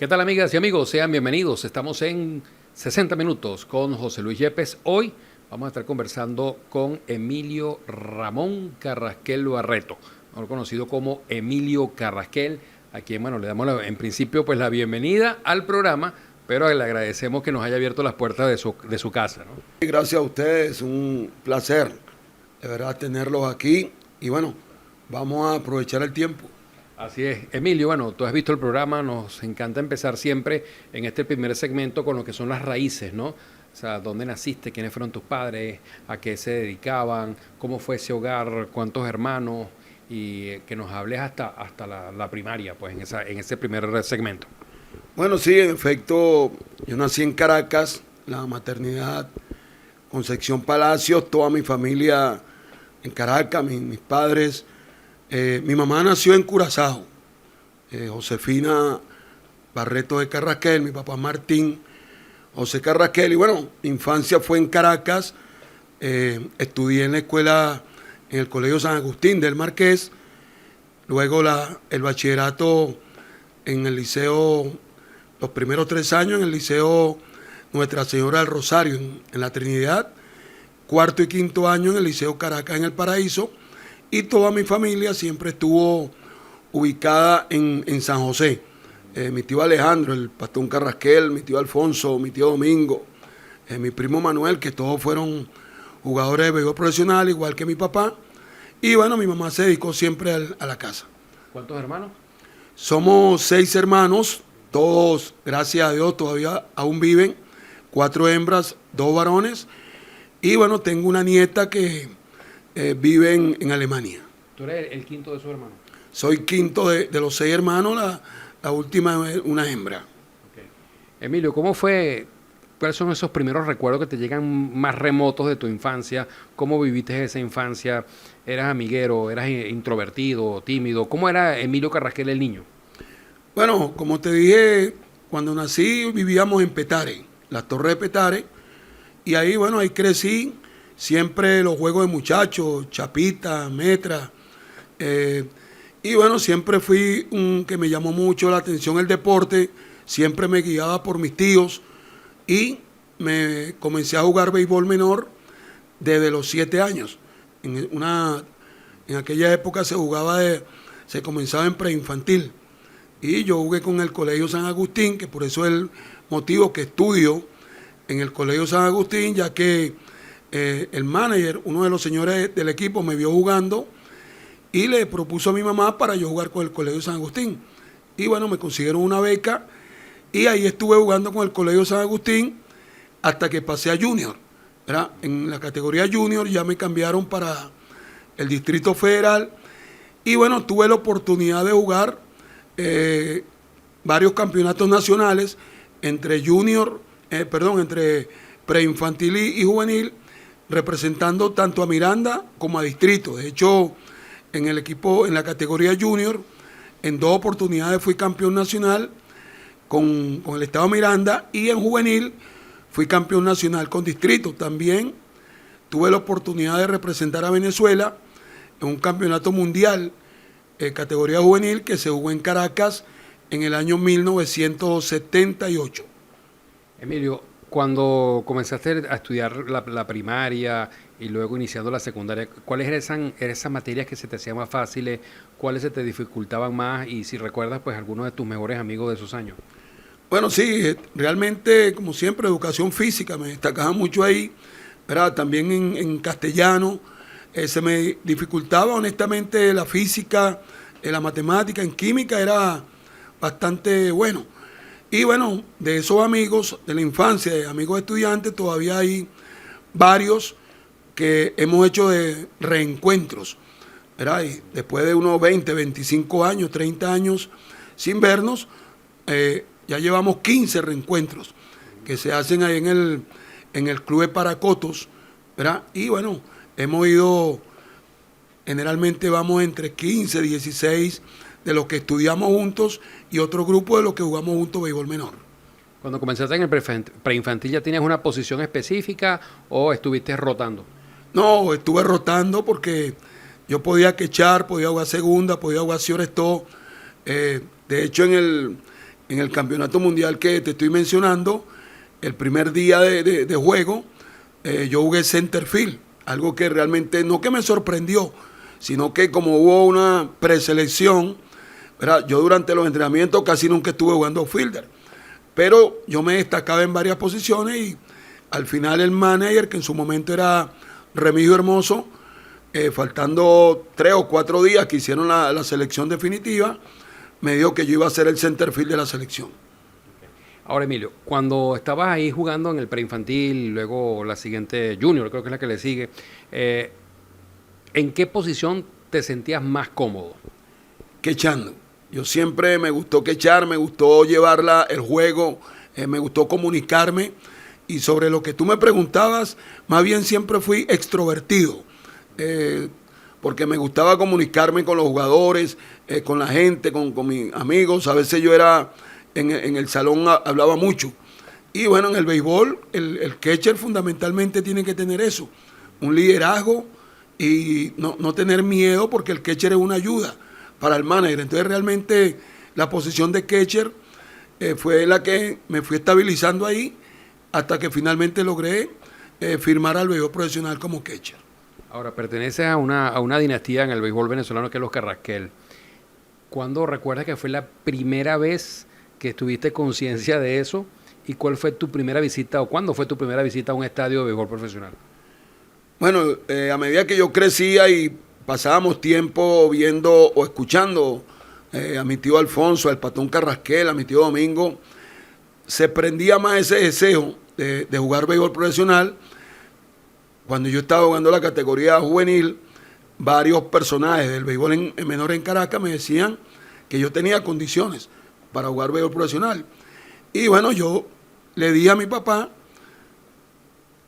¿Qué tal, amigas y amigos? Sean bienvenidos. Estamos en 60 minutos con José Luis Yepes. Hoy vamos a estar conversando con Emilio Ramón Carrasquel Barreto, mejor conocido como Emilio Carrasquel, a quien, bueno, le damos en principio pues la bienvenida al programa, pero le agradecemos que nos haya abierto las puertas de su casa, ¿no? Gracias a ustedes, un placer de verdad tenerlos aquí y bueno, vamos a aprovechar el tiempo. Así es. Emilio, bueno, tú has visto el programa, nos encanta empezar siempre en este primer segmento con lo que son las raíces, ¿no? O sea, ¿dónde naciste? ¿Quiénes fueron tus padres? ¿A qué se dedicaban? ¿Cómo fue ese hogar? ¿Cuántos hermanos? Y que nos hables hasta la primaria, pues, en ese primer segmento. Bueno, sí, en efecto, yo nací en Caracas, la maternidad Concepción Palacios, toda mi familia en Caracas, mis padres. Mi mamá nació en Curazao, Josefina Barreto de Carrasquel, mi papá Martín José Carrasquel. Y bueno, mi infancia fue en Caracas, estudié en la escuela, en el Colegio San Agustín del Marqués, luego el bachillerato en el liceo, los primeros 3 años en el liceo Nuestra Señora del Rosario, en la Trinidad, cuarto y quinto año en el liceo Caracas en el Paraíso. Y toda mi familia siempre estuvo ubicada en San José. Mi tío Alejandro, el Pastón Carrasquel, mi tío Alfonso, mi tío Domingo, mi primo Manuel, que todos fueron jugadores de béisbol profesional, igual que mi papá. Y bueno, mi mamá se dedicó siempre a la casa. ¿Cuántos hermanos? Somos 6 hermanos, todos, gracias a Dios, todavía aún viven. 4 hembras, 2 varones. Y bueno, tengo una nieta que viven en Alemania. ¿Tú eres el quinto de sus hermanos? Soy quinto de los 6 hermanos, la última es una hembra. Okay. Emilio, ¿cuáles son esos primeros recuerdos que te llegan más remotos de tu infancia? ¿Cómo viviste esa infancia? ¿Eras amiguero? ¿Eras introvertido, tímido? ¿Cómo era Emilio Carrasquel el niño? Bueno, como te dije, cuando nací vivíamos en Petare, la Torre de Petare, y ahí, bueno, ahí crecí. Siempre los juegos de muchachos, chapita, metra. Y bueno, siempre fui que me llamó mucho la atención el deporte. Siempre me guiaba por mis tíos. Y me comencé a jugar béisbol menor desde los 7 años. En aquella época se comenzaba en preinfantil. Y yo jugué con el Colegio San Agustín, que por eso es el motivo que estudio en el Colegio San Agustín, ya que el manager, uno de los señores del equipo, me vio jugando y le propuso a mi mamá para yo jugar con el Colegio San Agustín. Y bueno, me consiguieron una beca y ahí estuve jugando con el Colegio San Agustín hasta que pasé a Junior, ¿verdad? En la categoría Junior ya me cambiaron para el Distrito Federal y bueno, tuve la oportunidad de jugar varios campeonatos nacionales entre entre preinfantil y juvenil, representando tanto a Miranda como a Distrito. De hecho, en el equipo, en la categoría junior, en 2 oportunidades fui campeón nacional con el estado Miranda y en juvenil fui campeón nacional con Distrito. También tuve la oportunidad de representar a Venezuela en un campeonato mundial categoría juvenil que se jugó en Caracas en el año 1978. Emilio, cuando comenzaste a estudiar la primaria y luego iniciando la secundaria, ¿cuáles eran esas materias que se te hacían más fáciles? ¿Cuáles se te dificultaban más? Y si recuerdas, pues, algunos de tus mejores amigos de esos años. Bueno, sí, realmente, como siempre, educación física, me destacaba mucho ahí, ¿verdad? También en castellano, se me dificultaba honestamente la física, la matemática, en química era bastante bueno. Y bueno, de esos amigos de la infancia, de amigos estudiantes, todavía hay varios que hemos hecho de reencuentros, ¿verdad? Y después de unos 20, 25 años, 30 años sin vernos, ya llevamos 15 reencuentros que se hacen ahí en el Club de Paracotos, ¿verdad? Y bueno, hemos ido, generalmente vamos entre 15, 16 de los que estudiamos juntos y otro grupo de los que jugamos juntos béisbol menor. Cuando comenzaste en el preinfantil, ¿ya tenías una posición específica o estuviste rotando? No, estuve rotando porque yo podía quechar, podía jugar segunda, podía jugar shortstop. De hecho, en en el campeonato mundial que te estoy mencionando, el primer día de juego, yo jugué center field, algo que realmente no que me sorprendió, sino que como hubo una preselección, ¿verdad? Yo durante los entrenamientos casi nunca estuve jugando fielder, pero yo me destacaba en varias posiciones y al final el manager, que en su momento era Remigio Hermoso, faltando 3 o 4 días que hicieron la selección definitiva, me dijo que yo iba a ser el center field de la selección. Ahora, Emilio, cuando estabas ahí jugando en el preinfantil, luego la siguiente junior, creo que es la que le sigue, ¿en qué posición te sentías más cómodo? Quechando. Yo siempre me gustó quechar, me gustó llevar el juego, me gustó comunicarme. Y sobre lo que tú me preguntabas, más bien siempre fui extrovertido, porque me gustaba comunicarme con los jugadores, con la gente, con mis amigos. A veces yo era, en el salón hablaba mucho. Y bueno, en el béisbol, el catcher fundamentalmente tiene que tener eso, un liderazgo y no tener miedo, porque el catcher es una ayuda para el manager. Entonces realmente la posición de catcher fue la que me fui estabilizando ahí, hasta que finalmente logré firmar al béisbol profesional como catcher. Ahora, perteneces a una dinastía en el béisbol venezolano que es los Carrasquel. ¿Cuándo recuerdas que fue la primera vez que tuviste conciencia de eso? ¿Y cuál fue tu primera visita o cuándo fue tu primera visita a un estadio de béisbol profesional? Bueno, a medida que yo crecía y pasábamos tiempo viendo o escuchando a mi tío Alfonso, al Patón Carrasquel, a mi tío Domingo, se prendía más ese deseo de jugar béisbol profesional. Cuando yo estaba jugando la categoría juvenil, varios personajes del béisbol en menor en Caracas me decían que yo tenía condiciones para jugar béisbol profesional. Y bueno, yo le dije a mi papá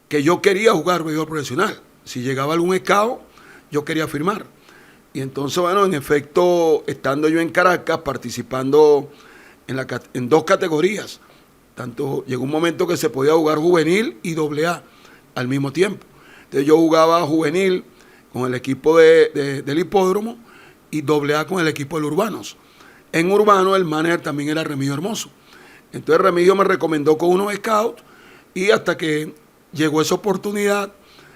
que yo quería jugar béisbol profesional. Si llegaba algún scout, yo quería firmar. Y entonces, bueno, en efecto, estando yo en Caracas, participando en 2 categorías, llegó un momento que se podía jugar juvenil y AA al mismo tiempo. Entonces yo jugaba juvenil con el equipo del hipódromo y AA con el equipo del Urbanos. En Urbano el manager también era Remigio Hermoso. Entonces Remigio me recomendó con unos scouts y hasta que llegó esa oportunidad,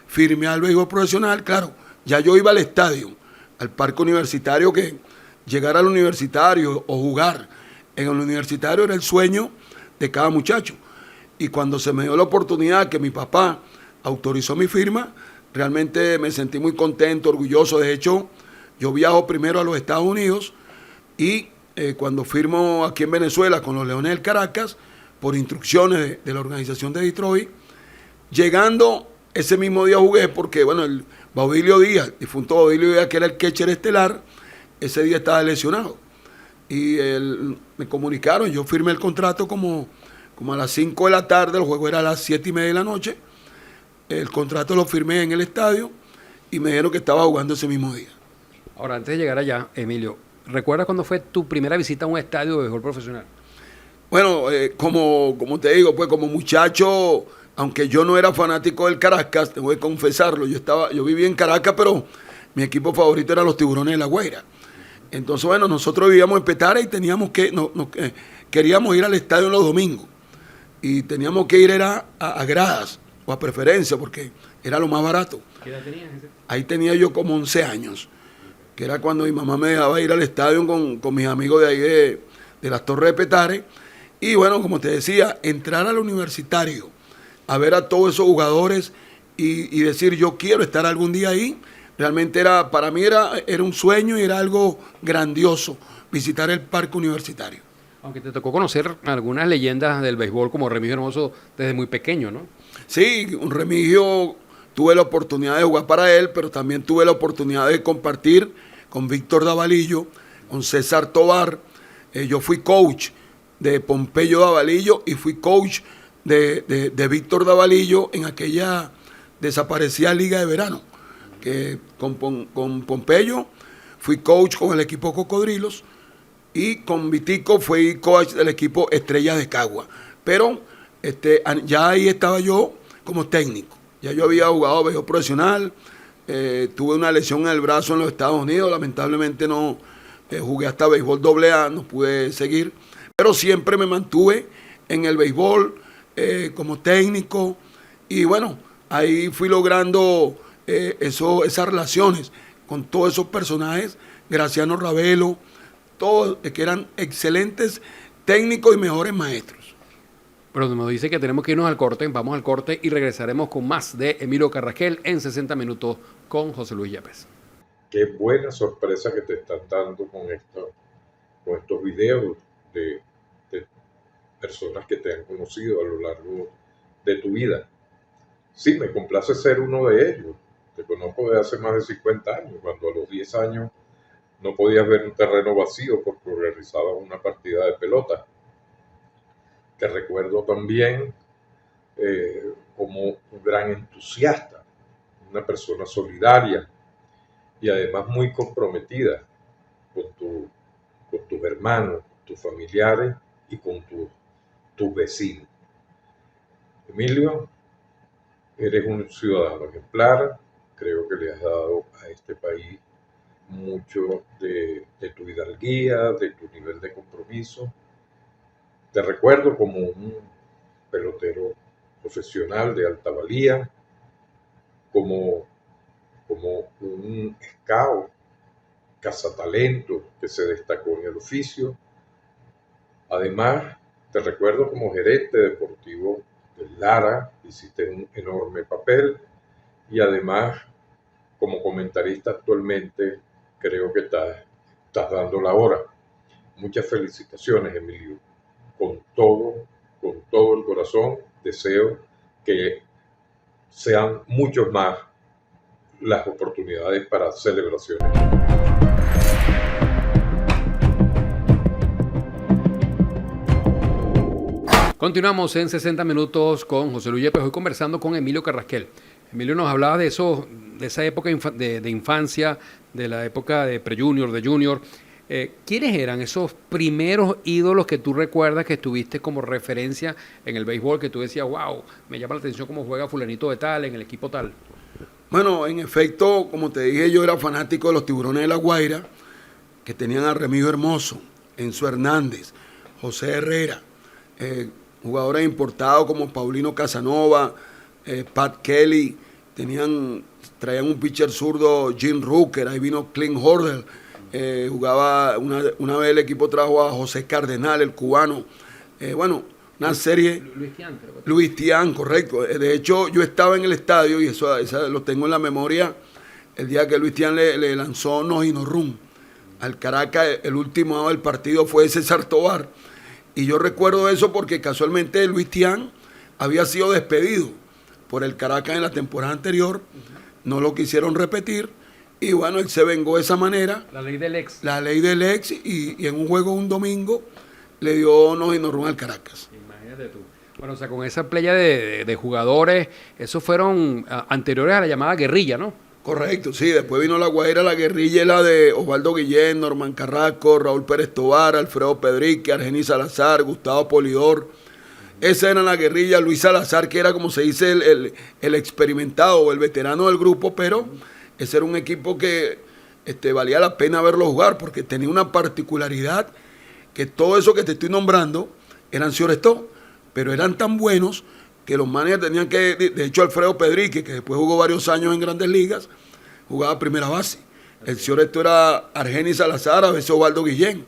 firmé al béisbol profesional. Claro, ya yo iba al estadio, al parque universitario, que llegar al universitario o jugar en el universitario era el sueño de cada muchacho. Y cuando se me dio la oportunidad que mi papá autorizó mi firma, realmente me sentí muy contento, orgulloso. De hecho, yo viajo primero a los Estados Unidos y cuando firmo aquí en Venezuela con los Leones del Caracas, por instrucciones de la organización de Detroit, llegando ese mismo día jugué porque, bueno, el Baudilio Díaz, difunto Baudilio Díaz, que era el catcher estelar, ese día estaba lesionado. Y me comunicaron, yo firmé el contrato como a las 5 de la tarde, el juego era a las 7:30 de la noche. El contrato lo firmé en el estadio y me dijeron que estaba jugando ese mismo día. Ahora, antes de llegar allá, Emilio, ¿recuerdas cuándo fue tu primera visita a un estadio de béisbol profesional? Bueno, como te digo, pues como muchacho, aunque yo no era fanático del Caracas, tengo que confesarlo, yo vivía en Caracas, pero mi equipo favorito era los Tiburones de La Guaira. Entonces, bueno, nosotros vivíamos en Petare y teníamos queríamos ir al estadio los domingos. Y teníamos que ir a gradas o a preferencia porque era lo más barato. ¿Qué edad tenías? Ahí tenía yo como 11 años, que era cuando mi mamá me dejaba ir al estadio con mis amigos de ahí de las Torres de Petare. Y bueno, como te decía, entrar al universitario, a ver a todos esos jugadores y decir yo quiero estar algún día ahí, realmente para mí era un sueño y era algo grandioso visitar el parque universitario. Aunque te tocó conocer algunas leyendas del béisbol como Remigio Hermoso desde muy pequeño, ¿no? Sí, un Remigio, tuve la oportunidad de jugar para él, pero también tuve la oportunidad de compartir con Víctor Davalillo, con César Tobar. Yo fui coach de Pompeyo Davalillo y fui coach de Víctor Davalillo en aquella desaparecida liga de verano. Que con Pompeyo fui coach con el equipo Cocodrilos y con Vitico fui coach del equipo Estrellas de Cagua. Pero ya ahí estaba yo como técnico. Ya yo había jugado béisbol profesional, tuve una lesión en el brazo en los Estados Unidos, lamentablemente no jugué hasta béisbol AA, no pude seguir. pero siempre me mantuve en el béisbol como técnico y bueno, ahí fui logrando esas relaciones con todos esos personajes, Graciano Ravelo, todos que eran excelentes técnicos y mejores maestros. Pero nos dice que tenemos que irnos al corte, vamos al corte y regresaremos con más de Emilio Carrasquel en 60 minutos con José Luis Yepes. Qué buena sorpresa que te están dando con estos videos de personas que te han conocido a lo largo de tu vida. Sí, me complace ser uno de ellos. Te conozco de hace más de 50 años, cuando a los 10 años no podías ver un terreno vacío porque realizabas una partida de pelota. Te recuerdo también como un gran entusiasta, una persona solidaria y además muy comprometida con tus hermanos, tus familiares y con tus vecinos. Emilio, eres un ciudadano ejemplar, creo que le has dado a este país mucho de tu hidalguía, de tu nivel de compromiso. Te recuerdo como un pelotero profesional de alta valía, como un scout, cazatalento que se destacó en el oficio. Además, te recuerdo como gerente deportivo del Lara, hiciste un enorme papel y además como comentarista actualmente creo que estás dando la hora. Muchas felicitaciones, Emilio. Con todo el corazón deseo que sean muchos más las oportunidades para celebraciones. Continuamos en 60 minutos con José Luis Yepes, hoy conversando con Emilio Carrasquel. Emilio nos hablaba de esa época de infancia, de la época de pre-junior, de junior. ¿Quiénes eran esos primeros ídolos que tú recuerdas que tuviste como referencia en el béisbol, que tú decías, wow, me llama la atención cómo juega fulanito de tal, en el equipo tal? Bueno, en efecto, como te dije, yo era fanático de los Tiburones de La Guaira, que tenían a Remigio Hermoso, Enzo Hernández, José Herrera, jugadores importados como Paulino Casanova, Pat Kelly, traían un pitcher zurdo, Jim Rooker, ahí vino Clint Hordel, jugaba una vez el equipo trajo a José Cardenal, el cubano, una serie. Luis Tián, correcto. De hecho, yo estaba en el estadio y eso lo tengo en la memoria el día que Luis Tián le lanzó no run al Caracas. El último del partido fue César Tovar. Y yo recuerdo eso porque casualmente Luis Tián había sido despedido por el Caracas en la temporada anterior. No lo quisieron repetir. Y bueno, él se vengó de esa manera. La ley del ex. La ley del ex. Y en un juego un domingo le dio no run al Caracas. Imagínate tú. Bueno, o sea, con esa playa de jugadores, esos fueron anteriores a la llamada guerrilla, ¿no? Correcto, sí. Después vino la Guaira, la guerrilla, la de Osvaldo Guillén, Norman Carrasco, Raúl Pérez Tobar, Alfredo Pedrique, Argenis Salazar, Gustavo Polidor. Esa era la guerrilla. Luis Salazar, que era, como se dice, el experimentado o el veterano del grupo, pero ese era un equipo que valía la pena verlo jugar porque tenía una particularidad que todo eso que te estoy nombrando eran Ciorestó, pero eran tan buenos que los managers tenían que, de hecho Alfredo Pedrique, que después jugó varios años en Grandes Ligas, jugaba primera base. El Ciorestó era Argenis Salazar, a veces Osvaldo Guillén.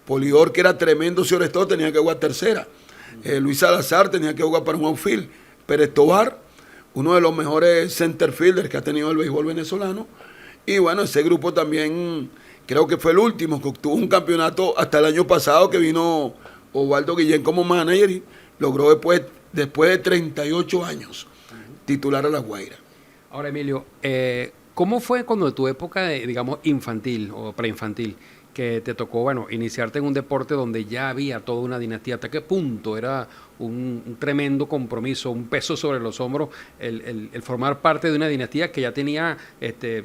Polidor, que era tremendo Ciorestó, tenía que jugar tercera. Luis Salazar tenía que jugar para un outfield. Pérez Tobar, uno de los mejores center fielders que ha tenido el béisbol venezolano. Y bueno, ese grupo también creo que fue el último que obtuvo un campeonato hasta el año pasado, que vino Osvaldo Guillén como manager y logró después de 38 años titular a La Guaira. Ahora, Emilio, ¿cómo fue cuando tu época, digamos, infantil o preinfantil, que te tocó, iniciarte en un deporte donde ya había toda una dinastía? ¿Hasta qué punto era un tremendo compromiso, un peso sobre los hombros el formar parte de una dinastía que ya tenía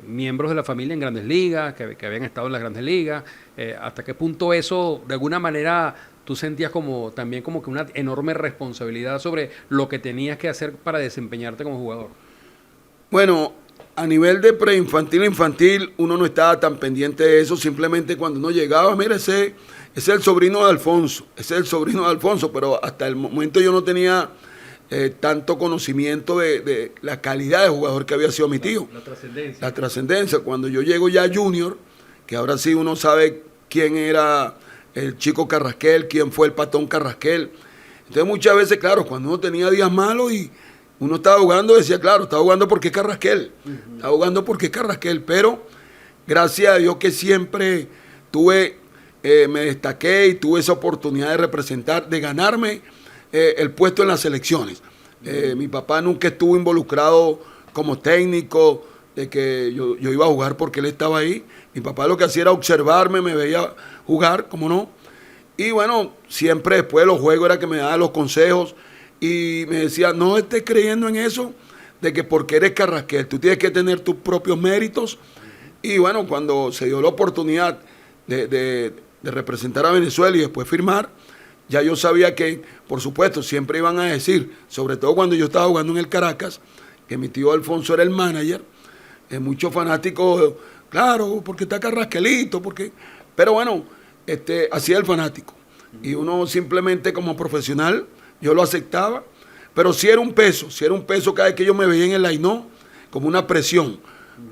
miembros de la familia en Grandes Ligas, que habían estado en las Grandes Ligas? ¿Hasta qué punto eso, de alguna manera, tú sentías también como que una enorme responsabilidad sobre lo que tenías que hacer para desempeñarte como jugador? Bueno, a nivel de preinfantil e infantil, uno no estaba tan pendiente de eso. Simplemente cuando uno llegaba, mira, ese Ese es el sobrino de Alfonso, pero hasta el momento yo no tenía tanto conocimiento de la calidad de jugador que había sido mi tío. La trascendencia. La trascendencia. Cuando yo llego ya a Junior, que ahora sí uno sabe quién era el Chico Carrasquel, quién fue el Patón Carrasquel. Entonces muchas veces, claro, cuando uno tenía días malos y uno estaba jugando, decía, claro, estaba jugando porque Carrasquel, estaba jugando porque Carrasquel, pero gracias a Dios que siempre me destaqué y tuve esa oportunidad de representar, de ganarme el puesto en las selecciones. Mi papá nunca estuvo involucrado como técnico, de que yo iba a jugar porque él estaba ahí. Mi papá lo que hacía era observarme, me veía jugar, como no. Y bueno, siempre después de los juegos era que me daba los consejos y me decía, no estés creyendo en eso, de que porque eres Carrasquel, tú tienes que tener tus propios méritos. Y bueno, cuando se dio la oportunidad de representar a Venezuela y después firmar, ya yo sabía que, por supuesto, siempre iban a decir, sobre todo cuando yo estaba jugando en el Caracas, que mi tío Alfonso era el manager, muchos fanáticos, claro, porque está Carrasquelito, pero bueno, así es el fanático. Y uno simplemente como profesional, yo lo aceptaba, pero sí era un peso cada vez que yo me veía en el Ainó, como una presión.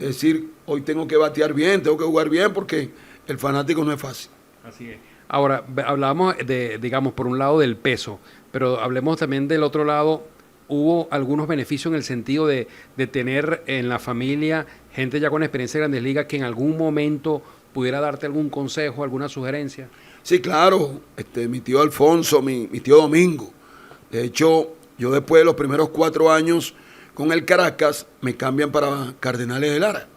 Es decir, hoy tengo que batear bien, tengo que jugar bien, porque el fanático no es fácil. Así es. Ahora, hablábamos digamos, por un lado del peso, pero hablemos también del otro lado. ¿Hubo algunos beneficios en el sentido de tener en la familia gente ya con experiencia de Grandes Ligas que en algún momento pudiera darte algún consejo, alguna sugerencia? Sí, claro. Mi tío Alfonso, mi tío Domingo. De hecho, yo después de los primeros 4 años con el Caracas, me cambian para Cardenales de Lara.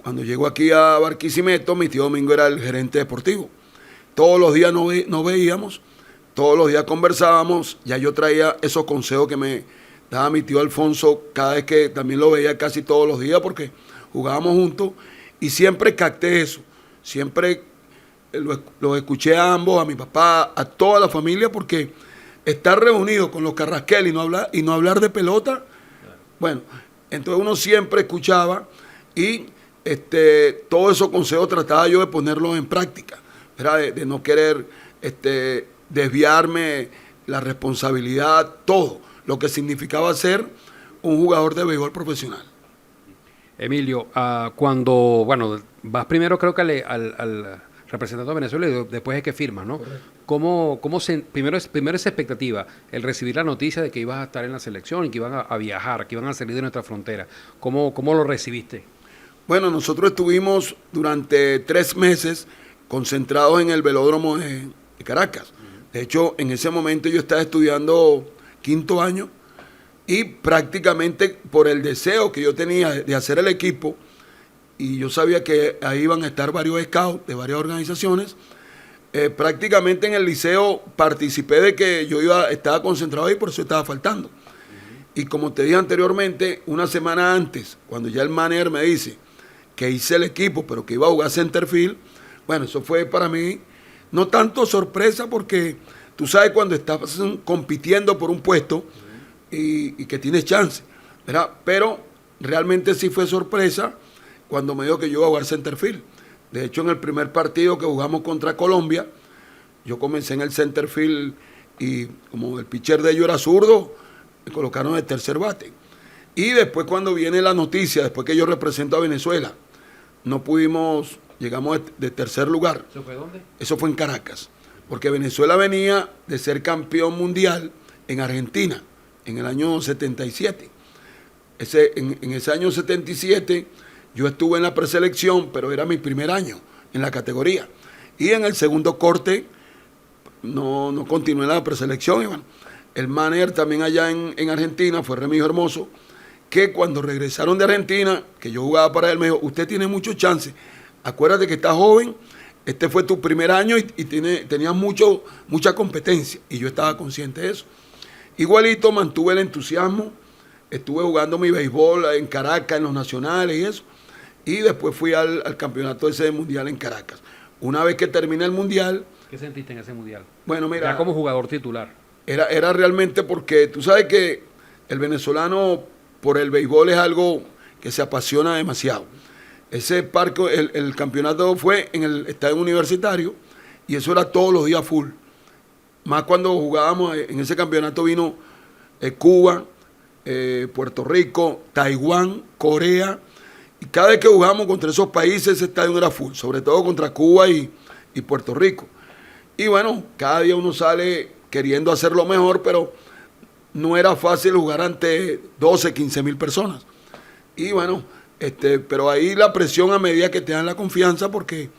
Cuando llego aquí a Barquisimeto, mi tío Domingo era el gerente deportivo. Todos los días nos veíamos, todos los días conversábamos, ya yo traía esos consejos que me daba mi tío Alfonso cada vez que también lo veía casi todos los días porque jugábamos juntos y siempre capté eso, siempre los escuché a ambos, a mi papá, a toda la familia, porque estar reunido con los Carrasquel y no hablar de pelota, bueno, entonces uno siempre escuchaba y todos esos consejos trataba yo de ponerlos en práctica, era de no querer desviarme la responsabilidad, todo lo que significaba ser un jugador de béisbol profesional. Emilio, cuando, bueno, vas primero creo que al representante de Venezuela y después es que firmas, ¿no? Primero esa expectativa, el recibir la noticia de que ibas a estar en la selección y que iban a viajar, que iban a salir de nuestra frontera. ¿Cómo lo recibiste? Bueno, nosotros estuvimos durante 3 meses concentrados en el velódromo de Caracas. De hecho, en ese momento yo estaba estudiando 5º año y prácticamente por el deseo que yo tenía de hacer el equipo, y yo sabía que ahí iban a estar varios scouts de varias organizaciones, prácticamente en el liceo participé de que estaba concentrado ahí, por eso estaba faltando. Y como te dije anteriormente, una semana antes, cuando ya el manager me dice que hice el equipo, pero que iba a jugar centerfield, bueno, eso fue para mí no tanto sorpresa, porque tú sabes cuando estás compitiendo por un puesto y que tienes chance, ¿verdad? Pero realmente sí fue sorpresa cuando me dijo que yo iba a jugar centerfield. De hecho, en el primer partido que jugamos contra Colombia, yo comencé en el centerfield y como el pitcher de ellos era zurdo, me colocaron de tercer bate. Y después cuando viene la noticia, después que yo represento a Venezuela, llegamos de tercer lugar. ¿Eso fue dónde? Eso fue en Caracas, porque Venezuela venía de ser campeón mundial en Argentina, en el año 77. En ese año 77 yo estuve en la preselección, pero era mi primer año en la categoría. Y en el segundo corte no continué en la preselección. Y bueno, el manager también allá en Argentina fue Remigio Hermoso, que cuando regresaron de Argentina, que yo jugaba para él, me dijo, usted tiene muchos chances, acuérdate que estás joven, este fue tu primer año y tenías mucha competencia, y yo estaba consciente de eso. Igualito mantuve el entusiasmo, estuve jugando mi béisbol en Caracas, en los nacionales y eso, y después fui al campeonato ese mundial en Caracas. Una vez que terminé el mundial... ¿Qué sentiste en ese mundial? Bueno, mira... Ya como jugador titular. Era realmente porque tú sabes que el venezolano por el béisbol es algo que se apasiona demasiado. Ese parque, el campeonato fue en el estadio universitario y eso era todos los días full. Más cuando jugábamos, en ese campeonato vino Cuba, Puerto Rico, Taiwán, Corea, y cada vez que jugábamos contra esos países ese estadio era full, sobre todo contra Cuba y Puerto Rico. Y bueno, cada día uno sale queriendo hacerlo mejor, pero no era fácil jugar ante 12, 15 mil personas. Y bueno, pero ahí la presión a medida que te dan la confianza, porque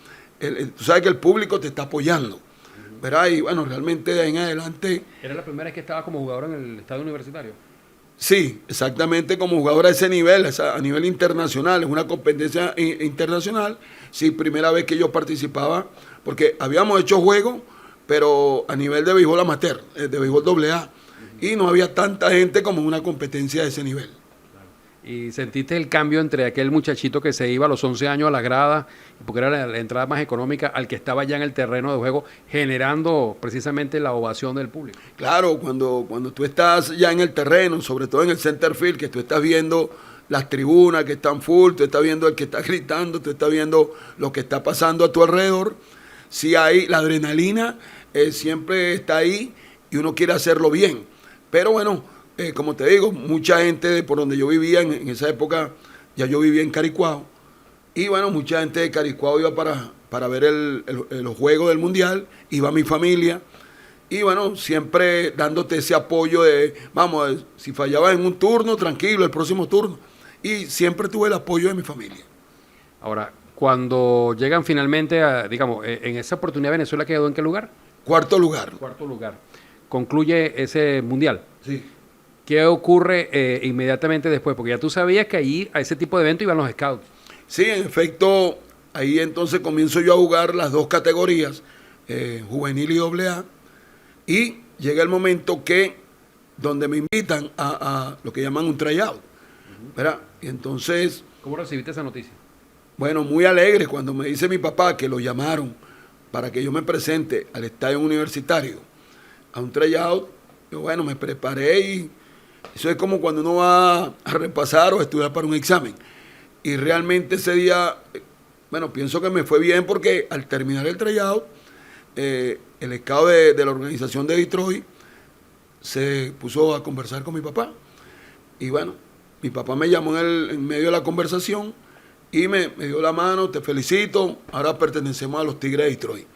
tú sabes que el público te está apoyando, ¿verdad? Y bueno, realmente de ahí en adelante... ¿Era la primera vez que estabas como jugador en el estadio universitario? Sí, exactamente, como jugador a ese nivel, a nivel internacional, es una competencia internacional. Sí, primera vez que yo participaba, porque habíamos hecho juegos, pero a nivel de béisbol amateur, de béisbol AA, y no había tanta gente como en una competencia de ese nivel. ¿Y sentiste el cambio entre aquel muchachito que se iba a los 11 años a la grada, porque era la entrada más económica, al que estaba ya en el terreno de juego, generando precisamente la ovación del público? Claro, cuando tú estás ya en el terreno, sobre todo en el center field, que tú estás viendo las tribunas que están full, tú estás viendo el que está gritando, tú estás viendo lo que está pasando a tu alrededor, sí hay la adrenalina, siempre está ahí y uno quiere hacerlo bien. Pero bueno, como te digo, mucha gente por donde yo vivía, en esa época ya yo vivía en Caricuao, y bueno, mucha gente de Caricuao iba para ver los juegos del Mundial, iba mi familia, y bueno, siempre dándote ese apoyo de, vamos, si fallabas en un turno, tranquilo, el próximo turno, y siempre tuve el apoyo de mi familia. Ahora, cuando llegan finalmente a, digamos, en esa oportunidad Venezuela quedó ¿en qué lugar? Cuarto lugar. Cuarto lugar. Concluye ese Mundial. Sí. ¿Qué ocurre inmediatamente después? Porque ya tú sabías que ahí a ese tipo de eventos iban los scouts. Sí, en efecto, ahí entonces comienzo yo a jugar las dos categorías, juvenil y AA, y llega el momento donde me invitan a lo que llaman un tryout, ¿verdad? Y entonces... ¿Cómo recibiste esa noticia? Bueno, muy alegre cuando me dice mi papá que lo llamaron para que yo me presente al estadio universitario a un tryout. Yo, bueno, me preparé y eso es como cuando uno va a repasar o a estudiar para un examen. Y realmente ese día, bueno, pienso que me fue bien porque al terminar el tryout, el scout de la organización de Detroit se puso a conversar con mi papá. Y bueno, mi papá me llamó en medio de la conversación y me dio la mano, te felicito, ahora pertenecemos a los Tigres de Detroit.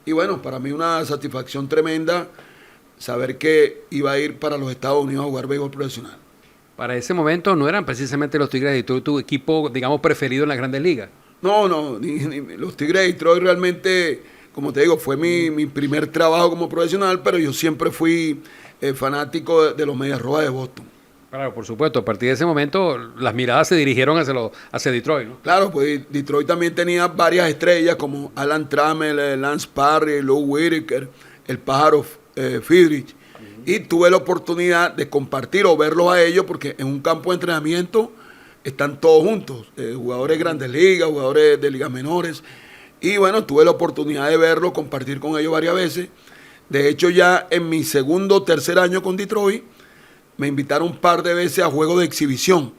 Y bueno, para mí una satisfacción tremenda saber que iba a ir para los Estados Unidos a jugar béisbol profesional. Para ese momento no eran precisamente los Tigres de Detroit tu equipo, digamos, preferido en las Grandes Ligas. No, los Tigres de Detroit realmente, como te digo, fue mi primer trabajo como profesional, pero yo siempre fui fanático de los Medias Rojas de Boston. Claro, por supuesto, a partir de ese momento las miradas se dirigieron hacia Detroit, ¿no? Claro, pues Detroit también tenía varias estrellas como Alan Trammell, Lance Parry, Lou Whitaker, el pájaro Friedrich. Y tuve la oportunidad de compartir o verlos a ellos porque en un campo de entrenamiento están todos juntos, jugadores de Grandes Ligas, jugadores de ligas menores. Y bueno, tuve la oportunidad de verlos, compartir con ellos varias veces. De hecho, ya en mi segundo o tercer año con Detroit, me invitaron un par de veces a juegos de exhibición.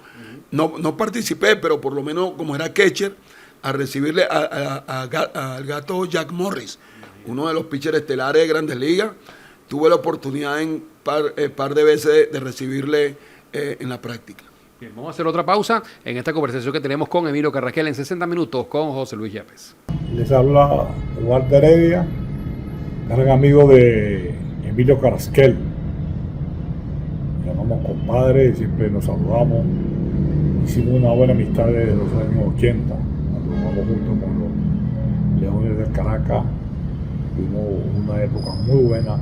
No participé, pero por lo menos como era catcher, a recibirle al gato Jack Morris, uno de los pitchers estelares de Grandes Ligas. Tuve la oportunidad en par de veces de recibirle en la práctica. Bien, vamos a hacer otra pausa en esta conversación que tenemos con Emilio Carrasquel en 60 minutos con José Luis Yepes. Les habla Walter Heredia, gran amigo de Emilio Carrasquel. Nos llamamos compadre, siempre nos saludamos. Hicimos una buena amistad desde los años 80, cuando jugamos juntos con los Leones del Caracas. Tuvimos una época muy buena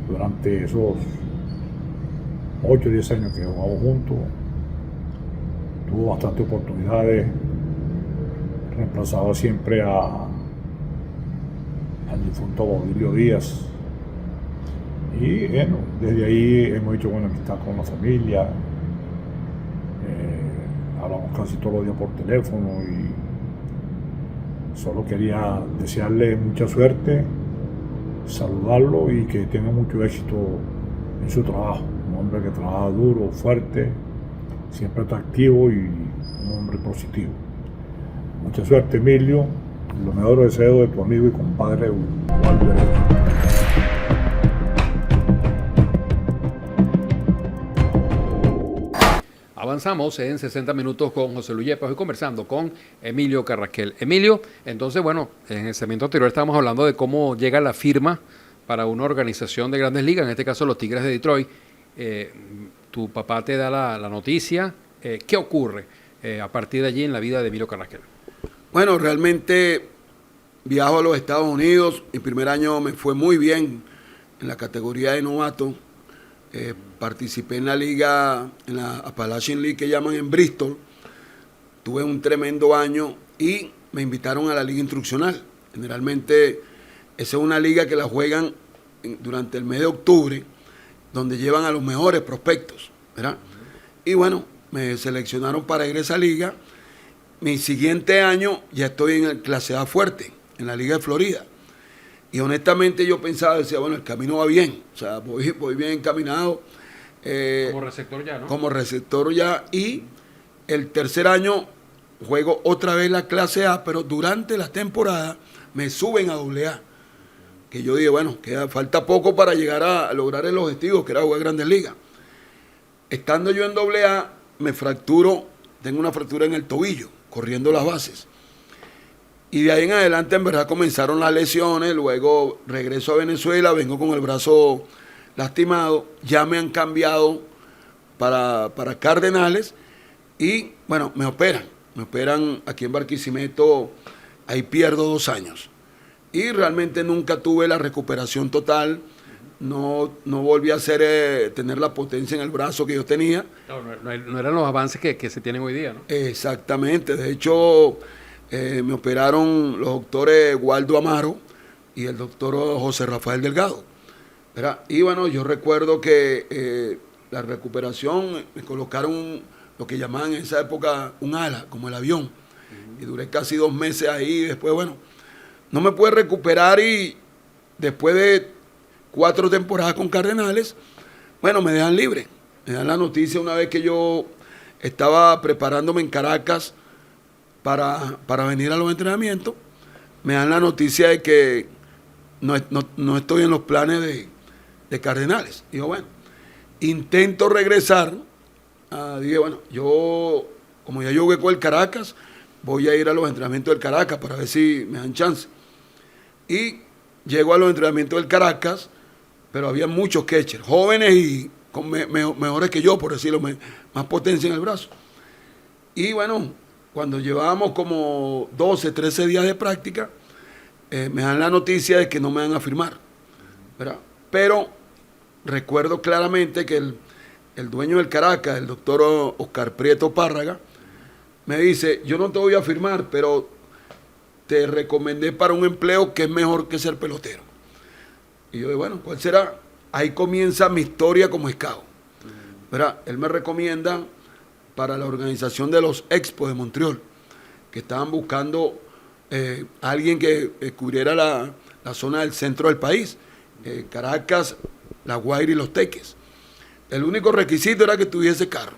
durante esos 8 o 10 años que jugamos juntos. Tuvo bastantes oportunidades, reemplazaba siempre al difunto Baudilio Díaz. Y bueno, desde ahí hemos hecho buena amistad con la familia, hablamos casi todos los días por teléfono y solo quería desearle mucha suerte, saludarlo y que tenga mucho éxito en su trabajo. Un hombre que trabaja duro, fuerte, siempre atractivo y un hombre positivo. Mucha suerte, Emilio. Los mejores deseos de tu amigo y compadre Waldo Heredia. Avanzamos en 60 minutos con José Luis Yepes, hoy conversando con Emilio Carrasquel. Emilio, entonces, bueno, en el segmento anterior estábamos hablando de cómo llega la firma para una organización de Grandes Ligas, en este caso los Tigres de Detroit. Tu papá te da la noticia. ¿Qué ocurre a partir de allí en la vida de Emilio Carrasquel? Bueno, realmente viajo a los Estados Unidos. Mi primer año me fue muy bien en la categoría de novato. Participé en la liga, en la Appalachian League que llaman en Bristol. Tuve un tremendo año y me invitaron a la liga instruccional. Generalmente esa es una liga que la juegan durante el mes de octubre, donde llevan a los mejores prospectos, ¿verdad? Y bueno, me seleccionaron para ir a esa liga. Mi siguiente año ya estoy en el clase A fuerte, en la liga de Florida. Y honestamente yo pensaba, decía, bueno, el camino va bien, o sea, voy bien encaminado. Como receptor ya, ¿no? Como receptor ya. Y el tercer año juego otra vez la clase A, pero durante la temporada me suben a AA. Que yo dije, bueno, falta poco para llegar a lograr el objetivo, que era jugar Grandes Ligas. Estando yo en AA, me fracturo, tengo una fractura en el tobillo, corriendo las bases. Y de ahí en adelante, en verdad, comenzaron las lesiones. Luego regreso a Venezuela, vengo con el brazo lastimado. Ya me han cambiado para Cardenales. Y, bueno, me operan. Me operan aquí en Barquisimeto. Ahí pierdo 2 años. Y realmente nunca tuve la recuperación total. No volví a tener la potencia en el brazo que yo tenía. No eran los avances que se tienen hoy día, ¿no? Exactamente. De hecho, me operaron los doctores Waldo Amaro y el doctor José Rafael Delgado, ¿verdad? Y bueno, yo recuerdo que la recuperación, me colocaron lo que llamaban en esa época un ala, como el avión. Y duré casi 2 meses ahí. Después, bueno, no me pude recuperar y después de 4 temporadas con Cardenales, bueno, me dejan libre. Me dan la noticia una vez que yo estaba preparándome en Caracas para venir a los entrenamientos. Me dan la noticia de que no estoy en los planes de Cardenales. Digo, bueno, intento regresar. Dije, bueno, como ya yo jugué con el Caracas, voy a ir a los entrenamientos del Caracas para ver si me dan chance. Y llego a los entrenamientos del Caracas, pero había muchos catchers, jóvenes y mejores que yo, por decirlo, más potencia en el brazo. Y bueno, cuando llevábamos como 12, 13 días de práctica, me dan la noticia de que no me van a firmar, ¿verdad? Pero recuerdo claramente que el dueño del Caracas, el doctor Oscar Prieto Párraga, me dice, yo no te voy a firmar, pero te recomendé para un empleo que es mejor que ser pelotero. Y yo digo, bueno, ¿cuál será? Ahí comienza mi historia como scout, ¿verdad? Él me recomienda para la organización de los Expos de Montreal, que estaban buscando alguien que cubriera la zona del centro del país, Caracas, La Guaira y Los Teques. El único requisito era que tuviese carro,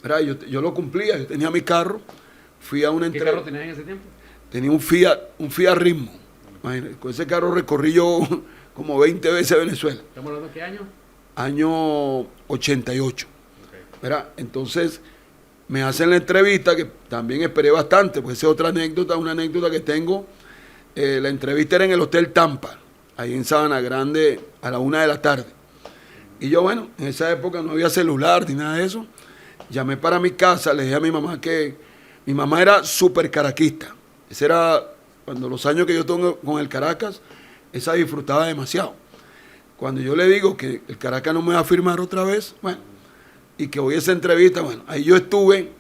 ¿verdad? Yo lo cumplía, yo tenía mi carro, fui a una ¿Qué entrega. carro tenías en ese tiempo? Tenía un Fiat Ritmo. Imagínate, con ese carro recorrí yo como 20 veces a Venezuela. ¿Estamos hablando de qué año? Año 88. Okay. ¿Verdad? Entonces me hacen la entrevista, que también esperé bastante, pues esa es otra anécdota, una anécdota que tengo. La entrevista era en el Hotel Tampa, ahí en Sabana Grande, a la 1 de la tarde. Y yo, bueno, en esa época no había celular ni nada de eso. Llamé para mi casa, le dije a mi mamá que mi mamá era súper caraquista. Ese era, cuando los años que yo tengo con el Caracas, esa disfrutaba demasiado. Cuando yo le digo que el Caracas no me va a firmar otra vez, bueno, y que voy a esa entrevista, bueno, ahí yo estuve,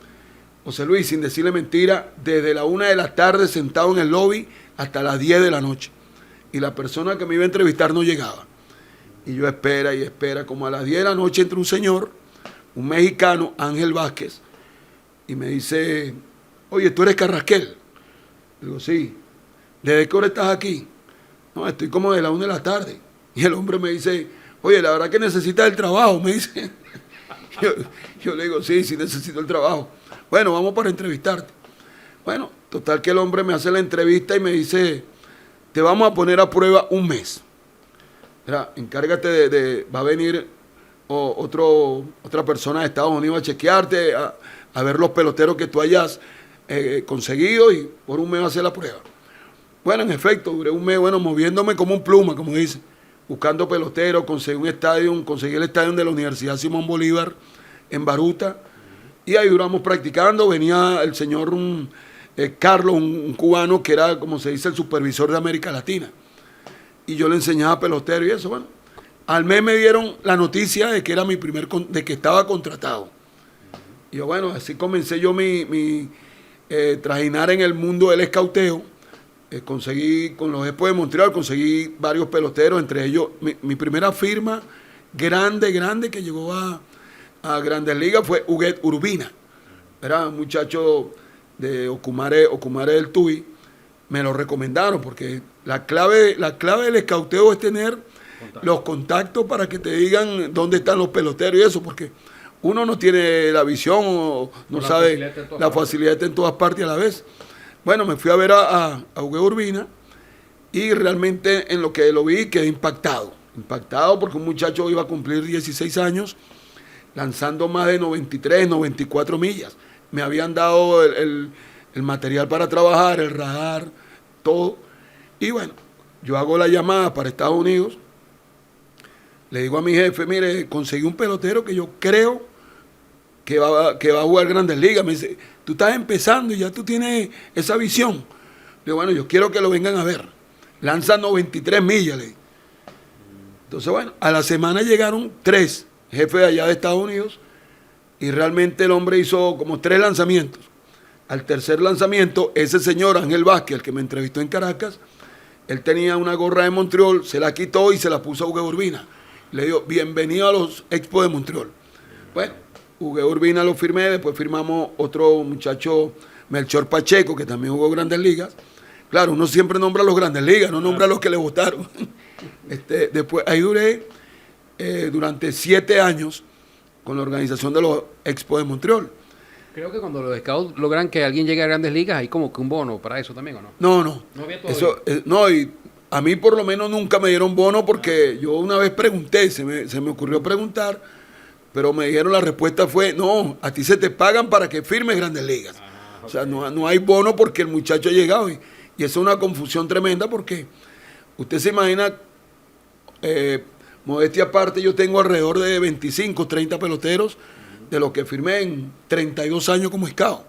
José Luis, sin decirle mentira, desde la 1 de la tarde sentado en el lobby hasta las 10 de la noche. Y la persona que me iba a entrevistar no llegaba. Y yo espera y espera, como a las 10 de la noche entra un señor, un mexicano, Ángel Vázquez, y me dice, oye, ¿tú eres Carrasquel? Digo, sí. ¿Desde qué hora estás aquí? No, estoy como de la 1 de la tarde. Y el hombre me dice, oye, la verdad que necesitas el trabajo, me dice. Yo le digo, sí necesito el trabajo. Bueno, vamos para entrevistarte. Bueno, Total que el hombre me hace la entrevista y me dice, te vamos a poner a prueba un mes. Mira, encárgate va a venir otra persona de Estados Unidos a chequearte, a ver los peloteros que tú hayas conseguido y por un mes va a hacer la prueba. Bueno, en efecto, duré un mes, bueno, moviéndome como un pluma, como dice, buscando peloteros, conseguí el estadio de la Universidad Simón Bolívar en Baruta, y ahí duramos practicando. Venía el señor Carlos, un cubano que era, como se dice, el supervisor de América Latina, y yo le enseñaba pelotero y eso. Bueno, al mes me dieron la noticia de que era de que estaba contratado. Y yo, bueno, así comencé yo mi trajinar en el mundo del escauteo. Conseguí con los Expos de Montreal, conseguí varios peloteros, entre ellos mi primera firma grande que llegó a Grandes Ligas fue Huguet Urbina. Era un muchacho de Ocumare del Tuy. Me lo recomendaron porque la clave del escauteo es tener los contactos para que te digan dónde están los peloteros y eso, porque uno no tiene la visión o no sabe la facilidad en todas partes a la vez. Bueno, me fui a ver a Huguet Urbina y realmente en lo que lo vi quedé impactado porque un muchacho iba a cumplir 16 años lanzando más de 93, 94 millas. Me habían dado el material para trabajar, el radar, todo. Y bueno, yo hago la llamada para Estados Unidos, le digo a mi jefe, mire, conseguí un pelotero que yo creo que va a jugar Grandes Ligas. Me dice, tú estás empezando y ya tú tienes esa visión. Le digo, bueno, yo quiero que lo vengan a ver. Lanza 93 millas, le digo. Entonces, bueno, a la semana llegaron 3 jefes de allá de Estados Unidos y realmente el hombre hizo como 3 lanzamientos. Al tercer lanzamiento, ese señor Ángel Vázquez, el que me entrevistó en Caracas, él tenía una gorra de Montreal, se la quitó y se la puso a Huguet Urbina. Le digo, bienvenido a los Expos de Montreal. Bueno, Huguet Urbina lo firmé, después firmamos otro muchacho, Melchor Pacheco, que también jugó Grandes Ligas. Claro, uno siempre nombra a los Grandes Ligas, no nombra a los que le votaron. Después, ahí duré durante 7 años con la organización de los Expos de Montreal. Creo que cuando los scouts logran que alguien llegue a Grandes Ligas, hay como que un bono para eso también, ¿o no? No. No había Eso, no, y a mí por lo menos nunca me dieron bono porque yo una vez pregunté, se me ocurrió preguntar, pero me dijeron la respuesta fue, no, a ti se te pagan para que firmes Grandes Ligas. Okay. O sea, no hay bono porque el muchacho ha llegado y eso es una confusión tremenda porque usted se imagina, modestia aparte, yo tengo alrededor de 25, 30 peloteros de los que firmé en 32 años como scout.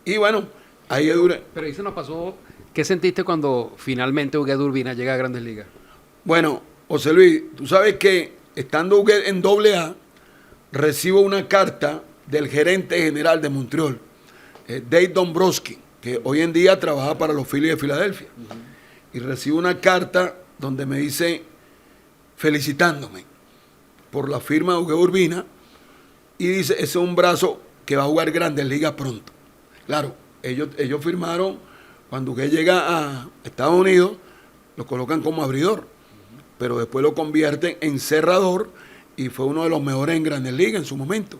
Y bueno, ahí duré. Pero ahí se nos pasó, ¿qué sentiste cuando finalmente Huguet Urbina llega a Grandes Ligas? Bueno, José Luis, tú sabes que estando Huguet en AA, recibo una carta del gerente general de Montreal, Dave Dombrowski, que hoy en día trabaja para los Phillies de Filadelfia. Y recibo una carta donde me dice, felicitándome por la firma de Huguet Urbina, y dice, ese es un brazo que va a jugar Grandes Ligas pronto. Claro, ellos firmaron, cuando Huguet llega a Estados Unidos, lo colocan como abridor, pero después lo convierten en cerrador y fue uno de los mejores en Grandes Ligas en su momento.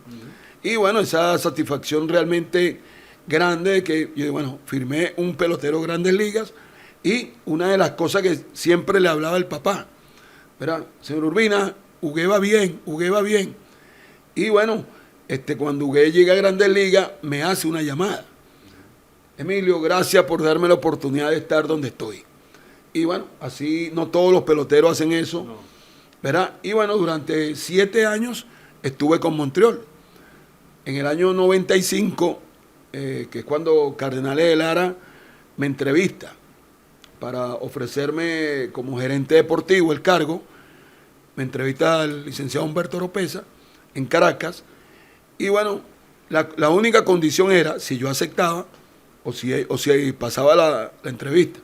Y bueno, esa satisfacción realmente grande de que, yo, bueno, firmé un pelotero Grandes Ligas y una de las cosas que siempre le hablaba el papá, ¿verdad? Señor Urbina, Huguet va bien. Y bueno, cuando Huguet llega a Grandes Ligas, me hace una llamada. Emilio, gracias por darme la oportunidad de estar donde estoy. Y bueno, así no todos los peloteros hacen eso, ¿verdad? Y bueno, durante 7 años estuve con Montreal. En el año 95, que es cuando Cardenales de Lara me entrevista para ofrecerme como gerente deportivo el cargo, me entrevista al licenciado Humberto Oropesa en Caracas, y bueno, la única condición era si yo aceptaba o si pasaba la entrevista,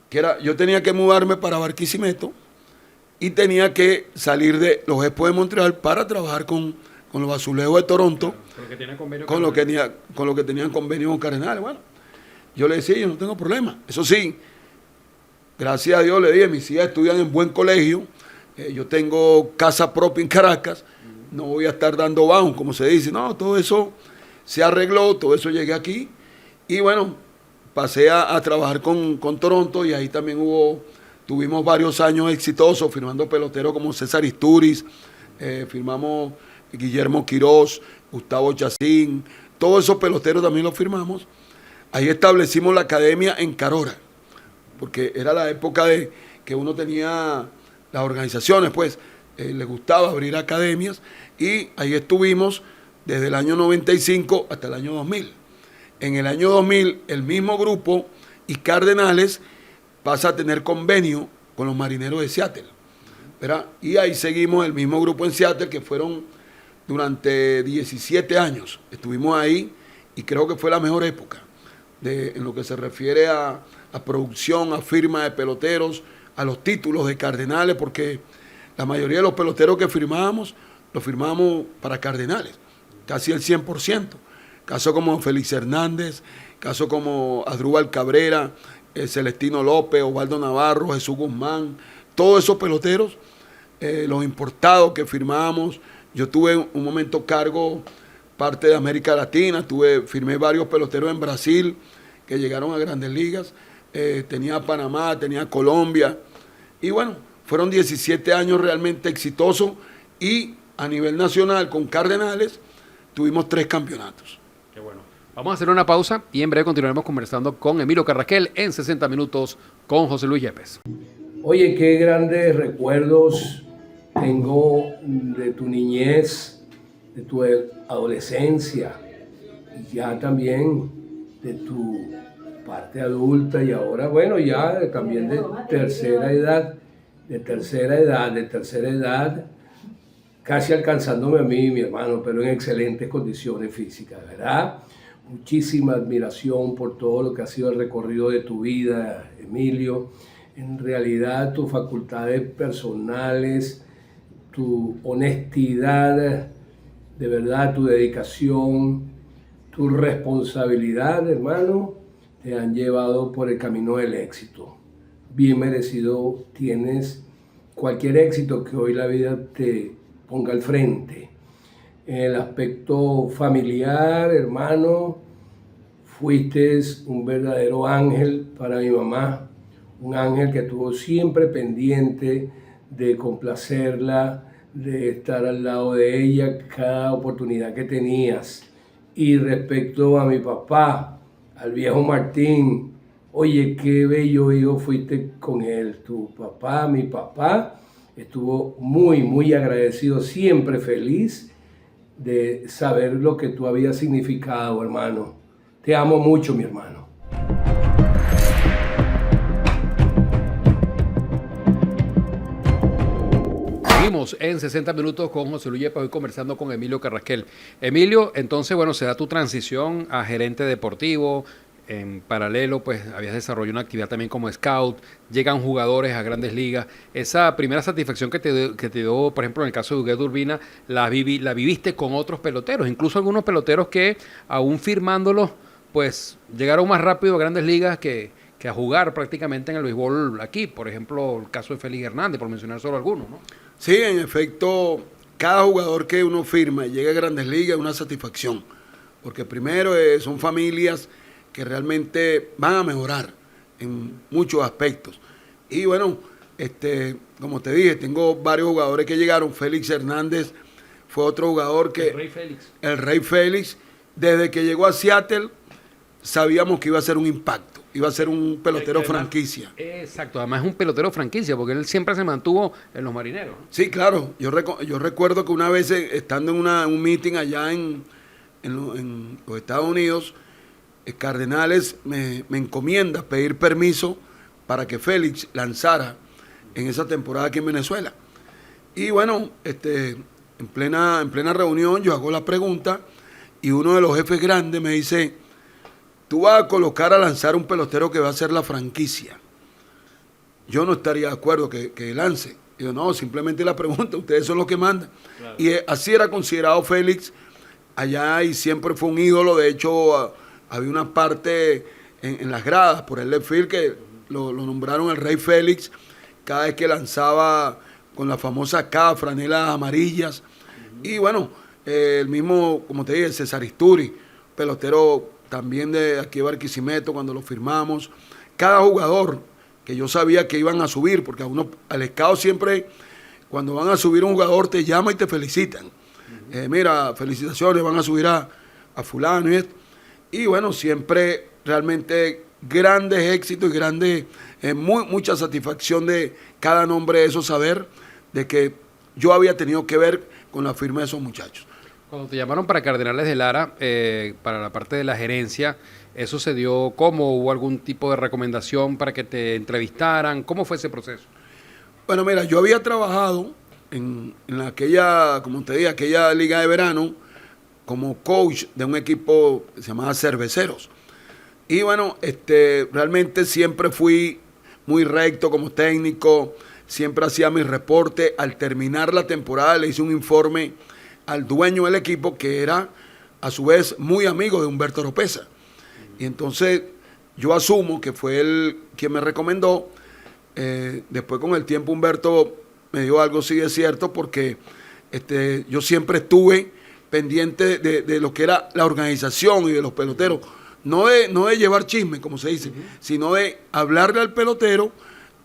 que era, yo tenía que mudarme para Barquisimeto y tenía que salir de los Expos de Montreal para trabajar con los Azulejos de Toronto, con lo que tenían convenio con Cardenales. Bueno, yo le decía, yo no tengo problema. Eso sí, gracias a Dios le dije, mis hijas estudian en buen colegio, yo tengo casa propia en Caracas, no voy a estar dando bajo, como se dice. No, todo eso se arregló, todo eso llegué aquí. Y bueno, pasé a trabajar con Toronto y ahí también tuvimos varios años exitosos firmando peloteros como César Isturiz, firmamos Guillermo Quirós, Gustavo Chacín, todos esos peloteros también los firmamos. Ahí establecimos la academia en Carora, porque era la época de que uno tenía las organizaciones, pues les gustaba abrir academias y ahí estuvimos desde el año 95 hasta el año 2000. En el año 2000 el mismo grupo y Cardenales pasa a tener convenio con los Marineros de Seattle, ¿verdad? Y ahí seguimos el mismo grupo en Seattle que fueron durante 17 años. Estuvimos ahí y creo que fue la mejor época en lo que se refiere a producción, a firma de peloteros, a los títulos de Cardenales, porque la mayoría de los peloteros que firmábamos, los firmábamos para Cardenales, casi el 100%. Casos como Félix Hernández, casos como Asdrúbal Cabrera, Celestino López, Osvaldo Navarro, Jesús Guzmán, todos esos peloteros, los importados que firmábamos. Yo tuve un momento cargo parte de América Latina, firmé varios peloteros en Brasil que llegaron a Grandes Ligas, tenía Panamá, tenía Colombia, y bueno, fueron 17 años realmente exitosos y a nivel nacional con Cardenales tuvimos 3 campeonatos. Qué bueno. Vamos a hacer una pausa y en breve continuaremos conversando con Emilio Carrasquel en 60 minutos con José Luis Yepes. Oye, qué grandes recuerdos tengo de tu niñez, de tu adolescencia y ya también de tu parte adulta y ahora, bueno, ya también de tercera edad, casi alcanzándome a mí, mi hermano, pero en excelentes condiciones físicas, ¿verdad? Muchísima admiración por todo lo que ha sido el recorrido de tu vida, Emilio. En realidad, tus facultades personales, tu honestidad, de verdad, tu dedicación, tu responsabilidad, hermano, te han llevado por el camino del éxito. Bien merecido tienes cualquier éxito que hoy la vida te ponga al frente. En el aspecto familiar, hermano, fuiste un verdadero ángel para mi mamá, un ángel que estuvo siempre pendiente de complacerla, de estar al lado de ella cada oportunidad que tenías. Y respecto a mi papá, al viejo Martín, oye, qué bello hijo fuiste con él. Tu papá, mi papá, estuvo muy, muy agradecido, siempre feliz de saber lo que tú habías significado, hermano. Te amo mucho, mi hermano. Seguimos en 60 minutos con José Luis Yepes, hoy conversando con Emilio Carrasquel. Emilio, entonces, bueno, se da tu transición a gerente deportivo. En paralelo, pues, habías desarrollado una actividad también como scout. Llegan jugadores a Grandes Ligas. Esa primera satisfacción que te dio, por ejemplo, en el caso de Huguet Urbina, la viviste con otros peloteros. Incluso algunos peloteros que, aún firmándolos, pues, llegaron más rápido a Grandes Ligas que a jugar prácticamente en el béisbol aquí. Por ejemplo, el caso de Félix Hernández, por mencionar solo algunos, ¿no? Sí, en efecto, cada jugador que uno firma y llega a Grandes Ligas es una satisfacción, porque primero son familias que realmente van a mejorar en muchos aspectos. Y bueno, como te dije, tengo varios jugadores que llegaron. Félix Hernández fue otro jugador que... El Rey Félix. Desde que llegó a Seattle, sabíamos que iba a ser un impacto. Iba a ser un pelotero franquicia. Exacto, además es un pelotero franquicia, porque él siempre se mantuvo en los Marineros. Sí, claro. Yo recuerdo que una vez, estando en un meeting allá en los Estados Unidos, Cardenales me encomienda pedir permiso para que Félix lanzara en esa temporada aquí en Venezuela. Y bueno, en plena reunión yo hago la pregunta y uno de los jefes grandes me dice: tú vas a colocar a lanzar un pelotero que va a ser la franquicia. Yo no estaría de acuerdo que lance. Yo no, simplemente la pregunta, ustedes son los que mandan. Claro. Y así era considerado Félix allá y siempre fue un ídolo. De hecho, había una parte en las gradas por el left field que lo nombraron el Rey Félix cada vez que lanzaba con la famosa K, franelas amarillas. Y bueno, el mismo, como te dije, César Isturiz, pelotero también de aquí de Barquisimeto cuando lo firmamos. Cada jugador que yo sabía que iban a subir, porque al scout siempre, cuando van a subir un jugador, te llama y te felicitan. Mira, felicitaciones, van a subir a fulano y esto. Y bueno, siempre realmente grandes éxitos y mucha satisfacción de cada nombre de eso, saber de que yo había tenido que ver con la firma de esos muchachos. Cuando te llamaron para Cardenales de Lara, para la parte de la gerencia, ¿eso se dio cómo? ¿Hubo algún tipo de recomendación para que te entrevistaran? ¿Cómo fue ese proceso? Bueno, mira, yo había trabajado en aquella, como te dije, aquella liga de verano como coach de un equipo que se llamaba Cerveceros. Y bueno, realmente siempre fui muy recto como técnico, siempre hacía mis reportes. Al terminar la temporada le hice un informe al dueño del equipo, que era a su vez muy amigo de Humberto Oropesa. Y entonces yo asumo que fue él quien me recomendó. Después con el tiempo Humberto me dio algo, sí es cierto, porque yo siempre estuve pendiente de lo que era la organización y de los peloteros. No de llevar chisme, como se dice, sino de hablarle al pelotero,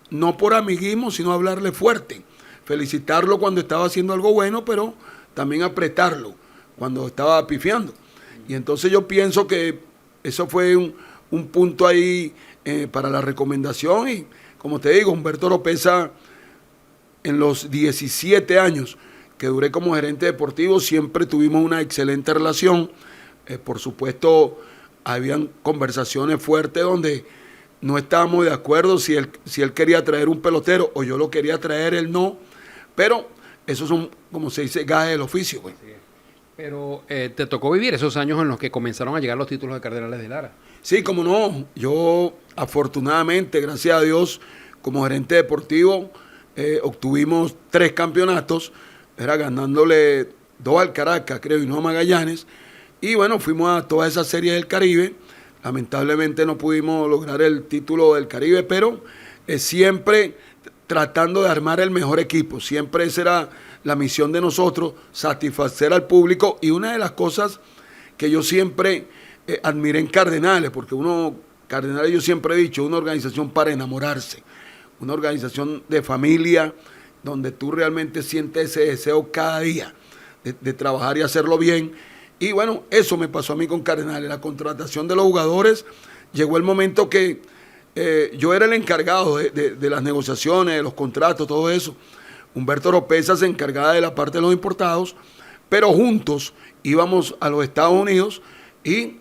no por amiguismo, sino hablarle fuerte. Felicitarlo cuando estaba haciendo algo bueno, pero también apretarlo cuando estaba pifiando. Y entonces yo pienso que eso fue un punto ahí para la recomendación. Y como te digo, Humberto Oropesa, en los 17 años que duré como gerente deportivo, siempre tuvimos una excelente relación. Por supuesto, habían conversaciones fuertes donde no estábamos de acuerdo si él quería traer un pelotero o yo lo quería traer, él no. Pero esos son, como se dice, gajes del oficio. Pues. Sí. Pero te tocó vivir esos años en los que comenzaron a llegar los títulos de Cardenales de Lara. Sí, como no. Yo, afortunadamente, gracias a Dios, como gerente deportivo, obtuvimos 3 campeonatos, era ganándole 2 al Caracas, creo, y 1 a Magallanes. Y bueno, fuimos a toda esa serie del Caribe. Lamentablemente no pudimos lograr el título del Caribe, pero siempre tratando de armar el mejor equipo. Siempre esa era la misión de nosotros, satisfacer al público. Y una de las cosas que yo siempre admiré en Cardenales, porque Cardenales, yo siempre he dicho, una organización para enamorarse, una organización de familia, donde tú realmente sientes ese deseo cada día de trabajar y hacerlo bien. Y bueno, eso me pasó a mí con Cardenales, la contratación de los jugadores. Llegó el momento que yo era el encargado de las negociaciones, de los contratos, todo eso. Humberto Oropesa se encargaba de la parte de los importados, pero juntos íbamos a los Estados Unidos y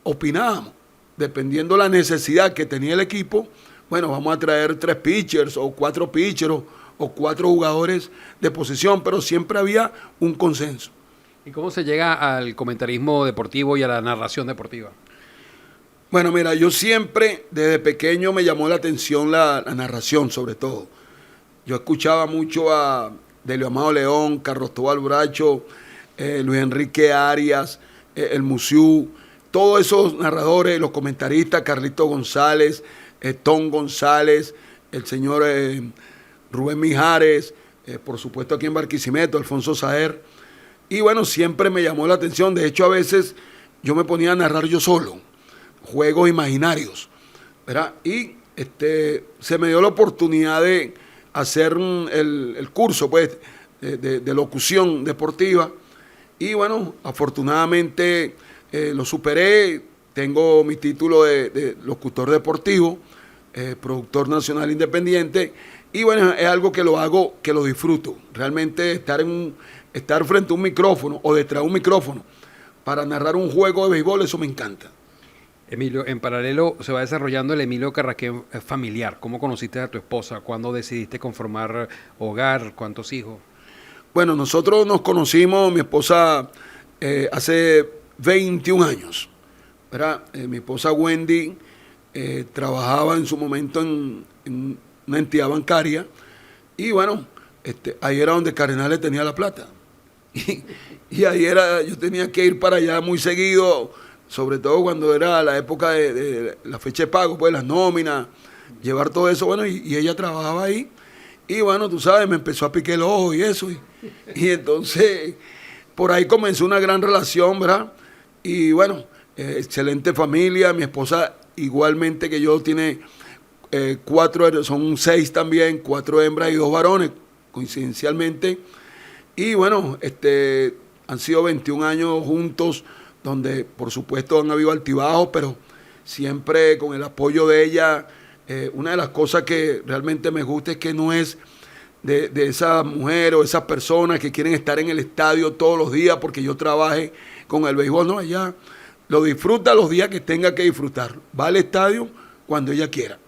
opinábamos, dependiendo la necesidad que tenía el equipo. Bueno, vamos a traer 3 pitchers o 4 pitchers o 4 jugadores de posición, pero siempre había un consenso. ¿Y cómo se llega al comentarismo deportivo y a la narración deportiva? Bueno, mira, yo siempre, desde pequeño, me llamó la atención la narración, sobre todo. Yo escuchaba mucho a Delio Amado León, Carlos Tobal Bracho, Luis Enrique Arias, el Musiú, todos esos narradores, los comentaristas, Carlito González, Tom González, el señor Rubén Mijares, por supuesto aquí en Barquisimeto, Alfonso Saer. Y bueno, siempre me llamó la atención. De hecho, a veces yo me ponía a narrar yo solo, juegos imaginarios, ¿verdad? Y se me dio la oportunidad de hacer el curso, pues, de locución deportiva. Y bueno, afortunadamente lo superé. Tengo mi título de locutor deportivo, productor nacional independiente. Y bueno, es algo que lo hago, que lo disfruto. Realmente estar frente a un micrófono o detrás de un micrófono para narrar un juego de béisbol, eso me encanta. Emilio, en paralelo se va desarrollando el Emilio Carrasquel familiar. ¿Cómo conociste a tu esposa? ¿Cuándo decidiste conformar hogar? ¿Cuántos hijos? Bueno, nosotros nos conocimos, mi esposa, hace 21 años. ¿Verdad? Mi esposa Wendy trabajaba en su momento en una entidad bancaria y bueno, ahí era donde Cardenales tenía la plata. Y ahí yo tenía que ir para allá muy seguido, sobre todo cuando era la época de la fecha de pago, pues las nóminas, llevar todo eso, bueno, y ella trabajaba ahí. Y bueno, tú sabes, me empezó a picar el ojo y eso. Y entonces, por ahí comenzó una gran relación, ¿verdad? Y bueno, excelente familia, mi esposa igualmente que yo tiene 4, son 6 también, 4 hembras y 2 varones, coincidencialmente. Y bueno, han sido 21 años juntos, donde por supuesto han habido altibajos, pero siempre con el apoyo de ella. Una de las cosas que realmente me gusta es que no es de esas mujeres o esas personas que quieren estar en el estadio todos los días porque yo trabaje con el béisbol. No, ella lo disfruta los días que tenga que disfrutar. Va al estadio cuando ella quiera.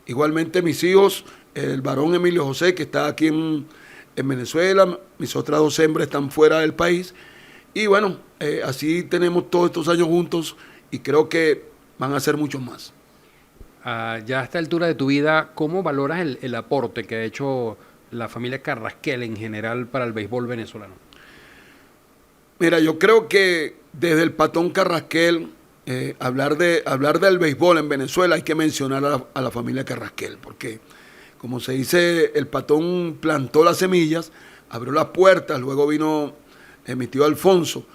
Igualmente mis hijos, el varón Emilio José, que está aquí en Venezuela, mis otras 2 hembras están fuera del país. Y bueno, así tenemos todos estos años juntos y creo que van a ser muchos más. Ya a esta altura de tu vida, ¿cómo valoras el aporte que ha hecho la familia Carrasquel en general para el béisbol venezolano? Mira, yo creo que desde el Patón Carrasquel, hablar del béisbol en Venezuela hay que mencionar a la familia Carrasquel, porque como se dice, el Patón plantó las semillas, abrió las puertas, luego vino mi tío Alfonso,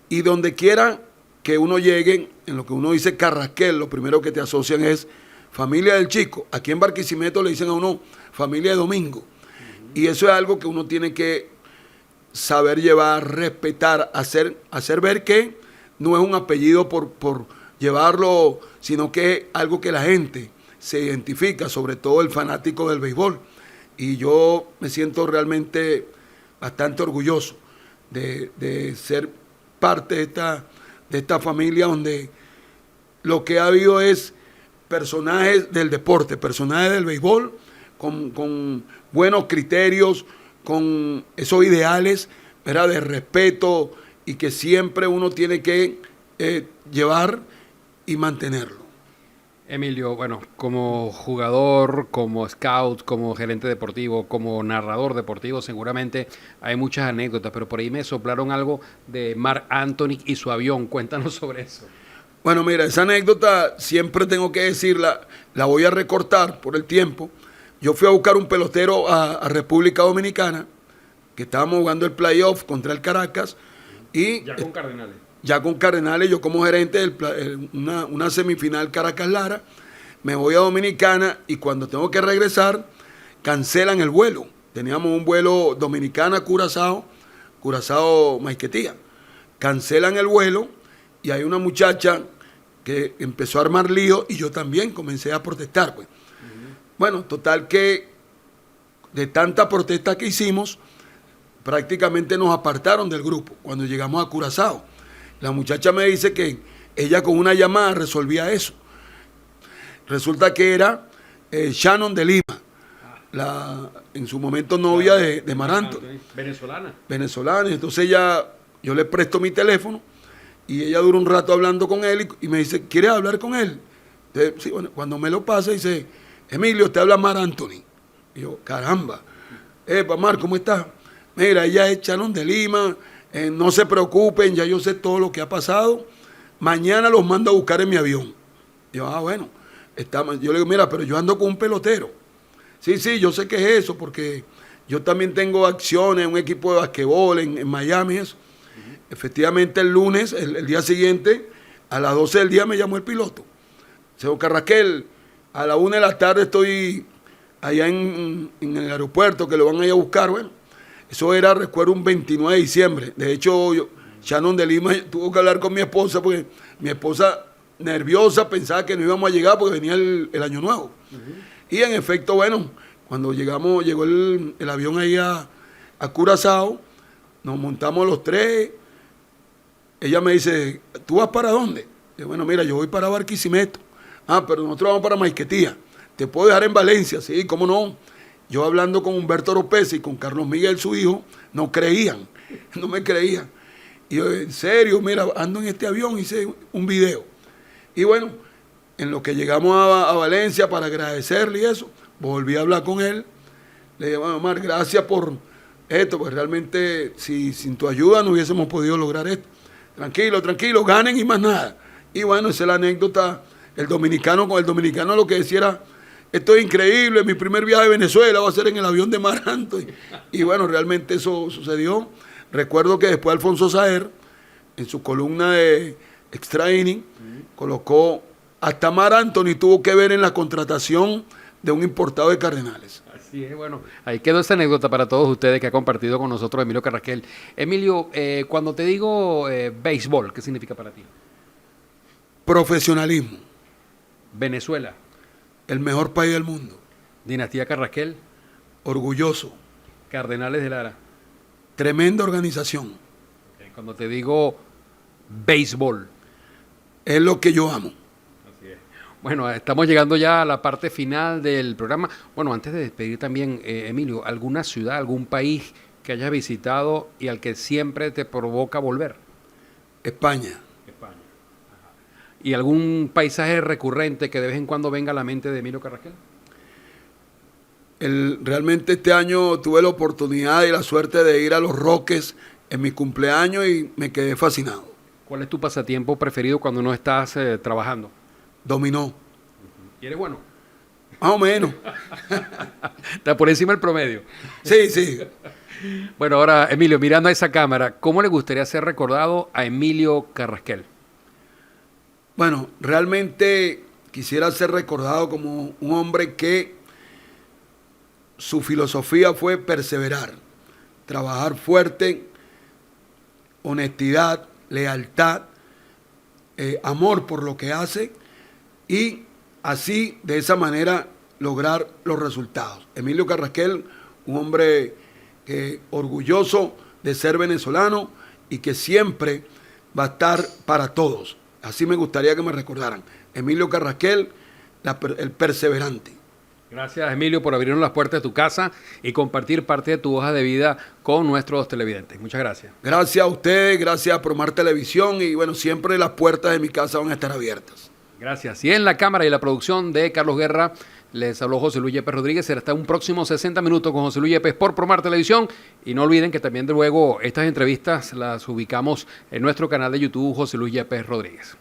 y donde quiera que uno llegue, en lo que uno dice Carrasquel, lo primero que te asocian es familia del Chico. Aquí en Barquisimeto le dicen a uno familia de Domingo. Y eso es algo que uno tiene que saber llevar, respetar, hacer ver que no es un apellido por llevarlo, sino que es algo que la gente se identifica, sobre todo el fanático del béisbol. Y yo me siento realmente bastante orgulloso de ser parte de esta familia donde lo que ha habido es personajes del deporte, personajes del béisbol, con buenos criterios, con esos ideales, ¿verdad?, de respeto y que siempre uno tiene que llevar y mantenerlo. Emilio, bueno, como jugador, como scout, como gerente deportivo, como narrador deportivo, seguramente hay muchas anécdotas, pero por ahí me soplaron algo de Marc Anthony y su avión. Cuéntanos sobre eso. Bueno, mira, esa anécdota siempre tengo que decirla, la voy a recortar por el tiempo. Yo fui a buscar un pelotero a República Dominicana, que estábamos jugando el playoff contra el Caracas. Y ya con Cardenales. Ya con Cardenales, yo como gerente de una semifinal Caracas-Lara, me voy a Dominicana y cuando tengo que regresar, cancelan el vuelo. Teníamos un vuelo Dominicana-Curazao, Curazao-Maiquetía. Cancelan el vuelo y hay una muchacha que empezó a armar lío y yo también comencé a protestar, pues. Bueno, total que de tanta protesta que hicimos, prácticamente nos apartaron del grupo cuando llegamos a Curazao. La muchacha me dice que ella con una llamada resolvía eso. Resulta que era Shannon de Lima, en su momento novia de Marc Anthony. Venezolana. Entonces yo le presto mi teléfono y ella dura un rato hablando con él y me dice, ¿quieres hablar con él? Entonces, sí, bueno, cuando me lo pasa dice, Emilio, te habla Marc Anthony. Y yo, caramba. Mar, ¿cómo estás? Mira, ella es Shannon de Lima. No se preocupen, ya yo sé todo lo que ha pasado. Mañana los mando a buscar en mi avión. Yo, bueno, yo le digo, mira, pero yo ando con un pelotero. Sí, yo sé que es eso, porque yo también tengo acciones en un equipo de basquetbol en Miami. Eso. Efectivamente, el lunes, el día siguiente, a las 12 del día me llamó el piloto. Señor Carrasquel, a la 1 de la tarde estoy allá en el aeropuerto, que lo van a ir a buscar. Bueno, eso era, recuerdo, un 29 de diciembre. De hecho, Shannon de Lima tuvo que hablar con mi esposa porque mi esposa, nerviosa, pensaba que no íbamos a llegar porque venía el año nuevo. Y en efecto, bueno, cuando llegó el avión ahí a Curazao, nos montamos los 3. Ella me dice, ¿tú vas para dónde? Y yo, bueno, mira, yo voy para Barquisimeto. Pero nosotros vamos para Maiquetía. ¿Te puedo dejar en Valencia? Sí, ¿cómo no? Yo hablando con Humberto Oropesa y con Carlos Miguel, su hijo, no me creían. Y yo, en serio, mira, ando en este avión, hice un video. Y bueno, en lo que llegamos a Valencia para agradecerle y eso, volví a hablar con él. Le dije, bueno, Omar, gracias por esto, pues realmente sin tu ayuda no hubiésemos podido lograr esto. Tranquilo, ganen y más nada. Y bueno, esa es la anécdota. El dominicano lo que decía era, esto es increíble, mi primer viaje a Venezuela va a ser en el avión de Marc Anthony. Y bueno, realmente eso sucedió. Recuerdo que después Alfonso Saer, en su columna de extra inning, colocó, hasta Mar Anthony tuvo que ver en la contratación de un importado de Cardenales. Así es, bueno, ahí quedó esa anécdota para todos ustedes que ha compartido con nosotros Emilio Carrasquel. Emilio, cuando te digo béisbol, ¿qué significa para ti? Profesionalismo, Venezuela, el mejor país del mundo, Dinastía Carrasquel, orgulloso, Cardenales de Lara. tremenda organización, Cuando te digo béisbol. es lo que yo amo. Así es. Bueno, estamos llegando ya a la parte final del programa. Bueno, antes de despedir también, Emilio, ¿alguna ciudad, algún país que hayas visitado y al que siempre te provoca volver? España, España. Ajá. ¿Y algún paisaje recurrente que de vez en cuando venga a la mente de Emilio Carrasquel? realmente este año tuve la oportunidad y la suerte de ir a Los Roques en mi cumpleaños y me quedé fascinado. ¿Cuál es tu pasatiempo preferido cuando no estás trabajando? Dominó, ¿Y eres bueno? más o menos. Está por encima del promedio. Sí, sí. Bueno, ahora, Emilio, mirando a esa cámara, ¿cómo le gustaría ser recordado a Emilio Carrasquel? Bueno, realmente quisiera ser recordado como un hombre que su filosofía fue perseverar, trabajar fuerte, honestidad, lealtad, amor por lo que hace y así, de esa manera, lograr los resultados. Emilio Carrasquel, un hombre orgulloso de ser venezolano y que siempre va a estar para todos. Así me gustaría que me recordaran. Emilio Carrasquel, el perseverante. Gracias, Emilio, por abrirnos las puertas de tu casa y compartir parte de tu hoja de vida con nuestros televidentes. Muchas gracias. Gracias a ustedes, gracias a Promar Televisión y bueno, siempre las puertas de mi casa van a estar abiertas. Gracias. Y en la cámara y la producción de Carlos Guerra, les habló José Luis Yepes Rodríguez. Será hasta un próximo 60 minutos con José Luis Yepes por Promar Televisión. Y no olviden que también luego estas entrevistas las ubicamos en nuestro canal de YouTube, José Luis Yepes Rodríguez.